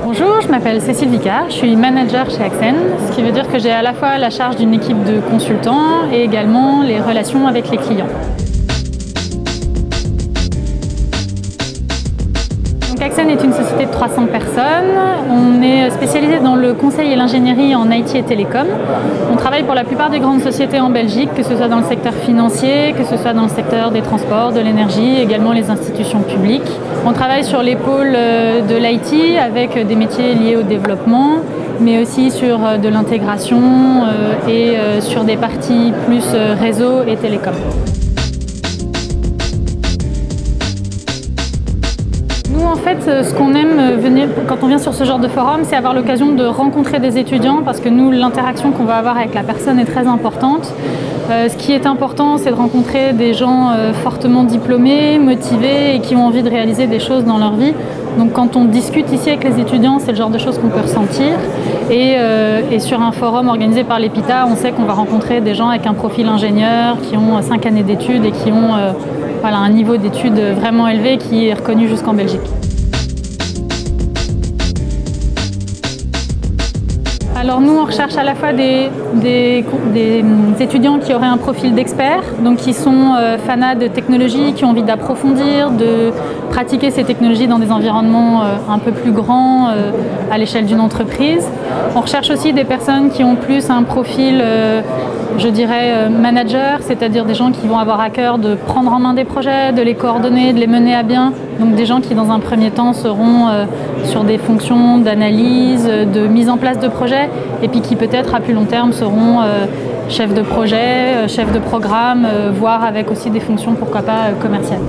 Bonjour, je m'appelle Cécile Vicard, je suis manager chez Axen, ce qui veut dire que j'ai à la fois la charge d'une équipe de consultants et également les relations avec les clients. Donc Axen est une société de 300 personnes, on est spécialisé dans le conseil et l'ingénierie en IT et télécom. On travaille pour la plupart des grandes sociétés en Belgique, que ce soit dans le secteur financier, que ce soit dans le secteur des transports, de l'énergie, également les institutions publiques. On travaille sur les pôles de l'IT avec des métiers liés au développement, mais aussi sur de l'intégration et sur des parties plus réseau et télécom. Nous, en fait, ce qu'on aime quand on vient sur ce genre de forum, c'est avoir l'occasion de rencontrer des étudiants parce que nous, l'interaction qu'on va avoir avec la personne est très importante. Ce qui est important, c'est de rencontrer des gens fortement diplômés, motivés et qui ont envie de réaliser des choses dans leur vie. Donc quand on discute ici avec les étudiants, c'est le genre de choses qu'on peut ressentir. Et sur un forum organisé par l'EPITA, on sait qu'on va rencontrer des gens avec un profil ingénieur, qui ont 5 années d'études et qui ont un niveau d'études vraiment élevé qui est reconnu jusqu'en Belgique. Alors nous, on recherche à la fois des étudiants qui auraient un profil d'expert, donc qui sont fanats de technologie, qui ont envie d'approfondir, de pratiquer ces technologies dans des environnements un peu plus grands à l'échelle d'une entreprise. On recherche aussi des personnes qui ont plus un profil, je dirais, manager, c'est-à-dire des gens qui vont avoir à cœur de prendre en main des projets, de les coordonner, de les mener à bien. Donc des gens qui, dans un premier temps, seront sur des fonctions d'analyse, de mise en place de projets, et puis qui peut-être à plus long terme seront chefs de projet, chefs de programme, voire avec aussi des fonctions, pourquoi pas, commerciales.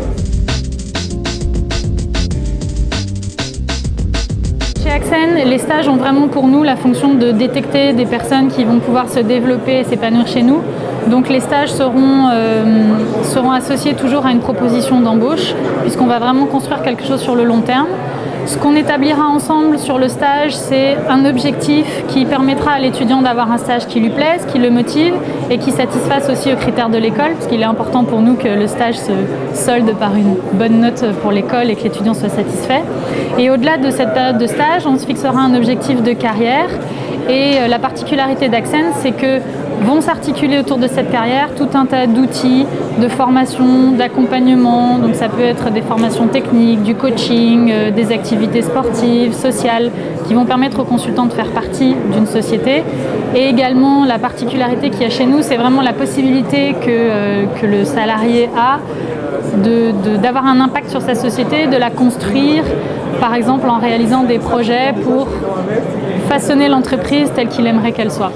Chez Axen, les stages ont vraiment pour nous la fonction de détecter des personnes qui vont pouvoir se développer et s'épanouir chez nous. Donc les stages seront associés toujours à une proposition d'embauche, puisqu'on va vraiment construire quelque chose sur le long terme. Ce qu'on établira ensemble sur le stage, c'est un objectif qui permettra à l'étudiant d'avoir un stage qui lui plaise, qui le motive et qui satisfasse aussi aux critères de l'école, parce qu'il est important pour nous que le stage se solde par une bonne note pour l'école et que l'étudiant soit satisfait. Et au-delà de cette période de stage, on se fixera un objectif de carrière. Et la particularité d'Axen, c'est que vont s'articuler autour de cette carrière tout un tas d'outils, de formation, d'accompagnement. Donc ça peut être des formations techniques, du coaching, des activités sportives, sociales, qui vont permettre aux consultants de faire partie d'une société. Et également, la particularité qu'il y a chez nous, c'est vraiment la possibilité que le salarié a d'avoir un impact sur sa société, de la construire, par exemple en réalisant des projets pour façonner l'entreprise telle qu'il aimerait qu'elle soit.